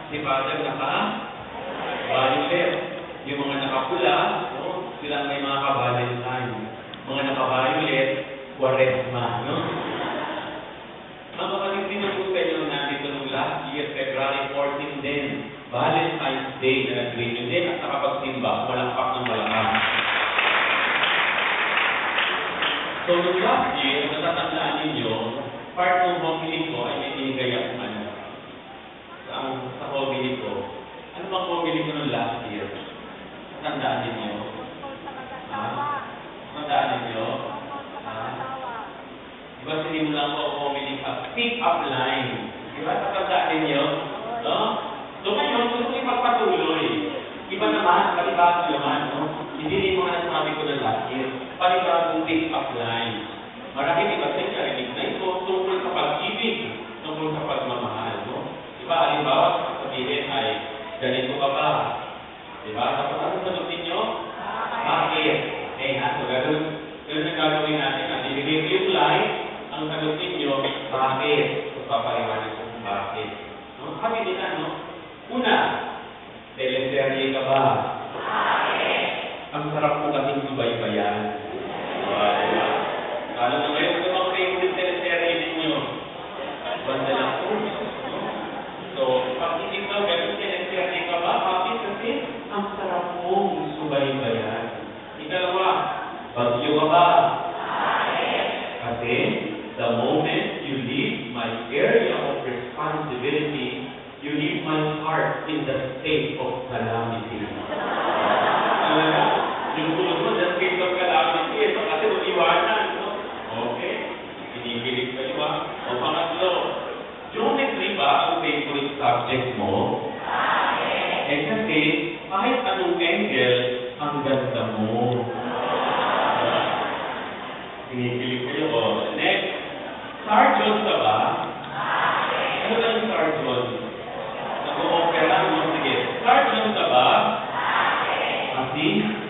Si Father naka-violet. Yung mga nakapula, no? Sila may mga ka-Valentine. Mga naka-violet, Quaresma, no? Ang kapatid din ang gusto nyo natin nung last year, February 14 din, Valentine's Day na nag-greet nyo din at nakapagsimba, malakpak ng malakang. So, nung last year, natatandaan ninyo, part ng homily ko ay may binigay akong ano. Sa homily ko. Ano bang homily ko nung last year? Tandaan ninyo? Tandaan ninyo? Diba sinimulan ko ang homily sa pick-up line? Diba? Tandaan ninyo? No? So ngayon, gusto ko ipagpatuloy. Iba naman, palibago naman, no? Hindi rin mga nasabi ko na last year. Palibagong pick-up line. Marami iba sa narinig na ito tungkol sa pag-ibig, tungkol sa pagmamahal, no? Diba, halimbawa, sabihin ay, ganito ka ba? Diba? Tapos ano sagot ninyo? Bakit? Eh, so ganun ang gagawin natin. Ibigay ko yung line, ang sagot ninyo, bakit? So, papaliwanag ko kung bakit. No? Sabi nila, no? Una, teleserye ka ba? Bakit? Ang sarap po kasing subaybayan. Diba? Kala na ngayon, ito mga favorite teleserye ninyo. Banda lang po. So, pag hindi ka ganun teleserye ka ba? Bakit? Kasi ang sarap mong subaybayan. Ikalawa, bagyo ka ba? Kasi the moment you leave my area of responsibility, you leave my heart in the state of calamity. Talaga? Sinusunod mo, the state of calamity. Ito kasi mag-iwanan. No? Okay? Inigilig kayo ba? O pangatlo, geometry ba ang favorite subject mo? Eh kasi, kahit anong angle, ang ganda mo. Inigilig kayo. O, next. Sergeant ka ba? Ano ba yung sergeant? Nag-o-opera mo? Sige. Sergeant ka ba? Kasi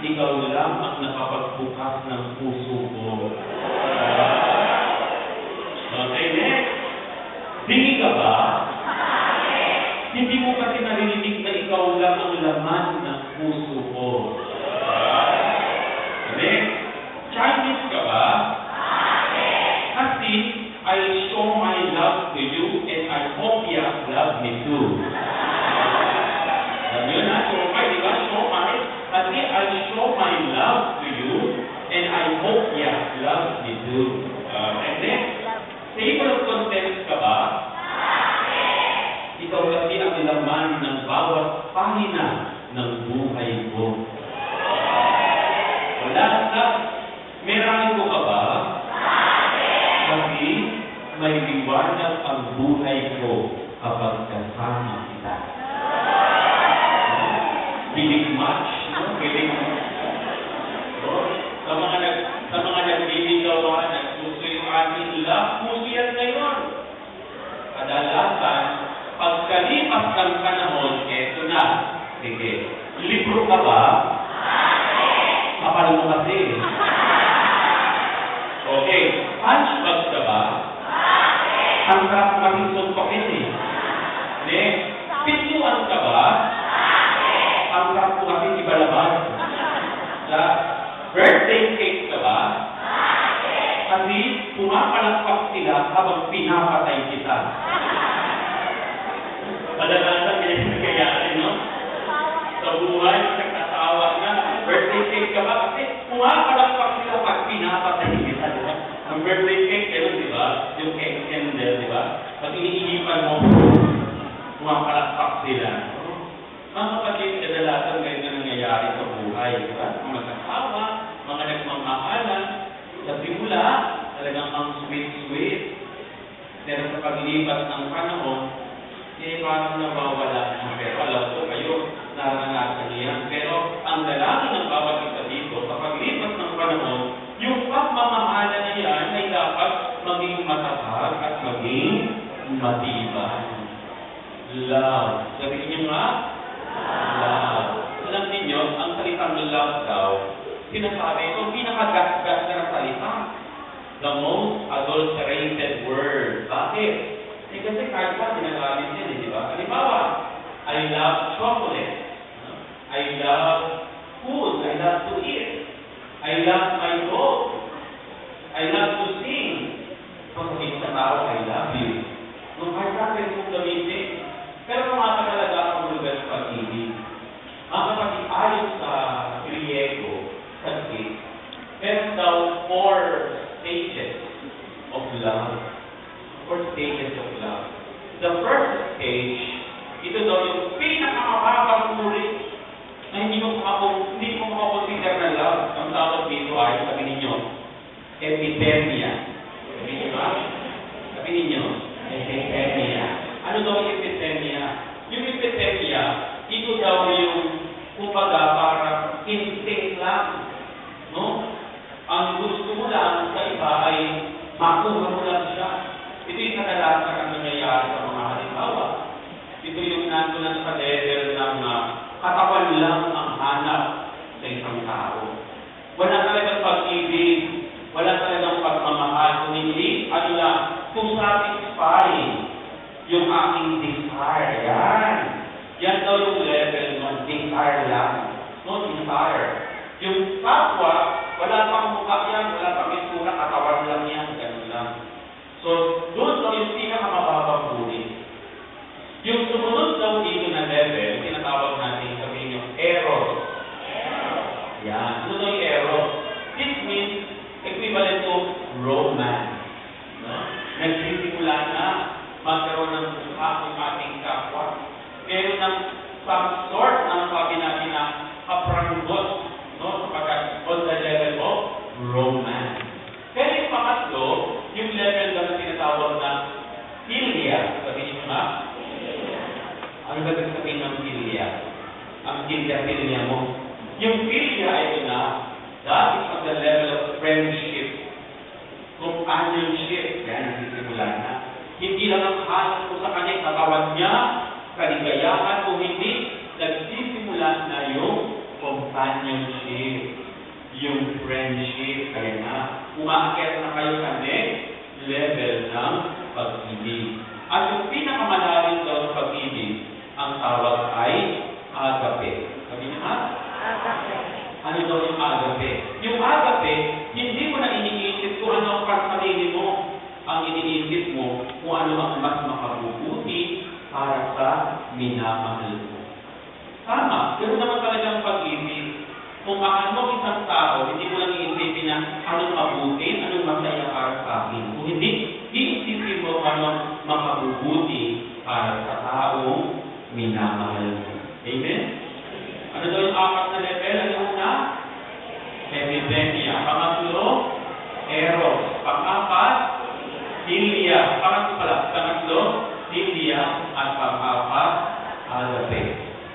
ikaw lang ang nakapagbukas ng puso ko. Okay, next. Bingi ka ba? Hindi mo kasi narinig na ikaw lang ang laman ng puso ko. Next. Chinese ka ba? Kasi I show my love to you and I hope you love me too. Yun na, show my, di ba? Show my. Kasi I show my love to you and I hope you love me too. And then, table of contents ka ba? Ikaw kasi ang laman ng bawat pahina ng buhay ko. Wala na. Merami ko ka ba? Kasi may liwanag ang buhay ko kapag kasama kita. Bilig match, no? Bilig match. So, sa mga nagliligawan, nagpuso yung ating love, puso yan ngayon. Kadalasan, pagkalipas ng panahon, eto na. Sige, libro ka ba? Kapal mo kasi. Okay, punchbag ka ba? Ang sarap kaming suntokin eh. Next, pintuan ka ba? Ang sarap ko kasing ibalabas. Birthday cake ka ba? Kasi pumapalakpak sila habang pinapatay kita. Kadalasan ganyan nangyayari, no? Sa buhay, nagkatawa na. Birthday cake ka ba? Kasi pumapalakpak sila pag pinapatay kita. Diba? Ang birthday cake, di ba? Yung cake candle, di ba? Pag iniipan mo, pumapalakpak sila. Mga kapatid, kadalasan ganyan na nangyayari sa buhay. Diba? Mga kasawa, mga nagmamahalan, sa simula, talagang ang sweet-sweet. Pero sa paglipas ng panahon, eh, parang nawawala na. Pero alam ko kayo, naranasan niyan. Pero ang dalangin ng bawat isa dito, sa paglipas ng panahon, yung pagmamahalan na yan ay dapat maging matatag at maging matibay. Love. Sabihin niyo nga, love. Alam ninyo, ang salitang love daw, sinasabi ito, pinakagasgas na salita. The most adulterated word. Bakit? Eh kasi kahit pa, ginagamit yan, di ba? Halimbawa, I love chocolate. I love food. I love to eat. I love my dog. I love to sing. Kung sabihin sa tao, I love you. Nung kahit natin mong gamitin. Pero tumatagalaga ang lugar sa pag-ibig. Ang kapatid, ayon sa Griego, sa Greek, meron daw 4 stages of love. 4 stages of love. The first stage, ito daw yung pinakamababang uri na hindi mo makakonsider na love. Ang tawag dito ay, sabi ninyo, epithemia. Sabi niyo ba? Sabi ninyo, epithemia. Ano daw yung epithemia? Yung epithemia, ito daw yung, kumbaga, parang instinct lang. No? Ang gusto mo lang sa iba ay makuha mo lang siya. Ito yung kadalasan ang nangyayari sa mga halimbawa. Ito yung nandun lang sa level ng katawan lang ang hanap sa isang tao. Wala talagang pag-ibig, wala talagang pagmamahal, kung hindi, ano lang, kung satisfying yung aking desire. Yan daw yung level ng desire lang. No, desire. Yung kapwa, wala pang mukha yan, wala pang itsura, katawan lang yan, ganun lang. So, doon daw yung pinakamababang uri. Yung sumunod daw dito na level, tinatawag natin sabihin yung eros. Yan. Ano daw yung eros? This means equivalent to romance. No? Nagsisimula na magkaroon ng mukha ng ating kapwa. Meron ng some sort ng sabi natin na kapranggot, no? Sapagkat on the level of romance. Pero yung pangatlo, yung level na tinatawag na philia. Sabihin niyo nga? Ano ba sabihin ng philia? Ang philia mo. Yung philia ay na, that is on the level of friendship, companionship. Yan ang sisimulan na. Hindi lang ang hanap ko sa kanya, katawan niya, kaligayahan, kung hindi, nagsisimula na yung companionship, yung friendship. Kaya na, umaakyat na kayo sa next level ng pag-ibig. At yung pinakamalalim daw ng pag-ibig, ang tawag ay agape. Sabi niya, ha? Agape. Ano daw yung agape? Yung agape, hindi mo na iniisip kung ano ang sarili mo. Ang iniisip mo kung ano ang mas makabubuti para sa minamahal mo. Tama, pero naman talagang pag-ibig. Kung mahal mo isang tao, hindi mo lang iisipin na anong mabuti, anong masaya para sa akin. Kung hindi, iisipin mo anong makabubuti para sa taong minamahal mo. Amen? Ano daw yung 4 na level? Ano yung una? Epithemia. Pangatlo, eros. Pang-4, philia. Pangatlo, philia. At pang-4, agape.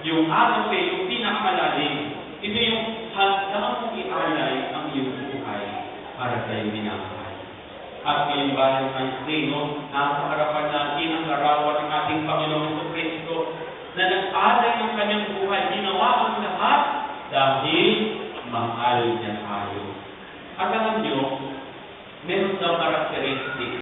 Yung agape, yung pinakamalalim. Ito yung handang mong i-alay ang iyong buhay para sa iyong minamahal. At ngayong Valentine's no, nasa harapan natin ang larawan ng ating Panginoong Kristo na nag-alay ng kanyang buhay, ginawa ang lahat dahil mahal niya tayo. At alam niyo, meron daw karakteristik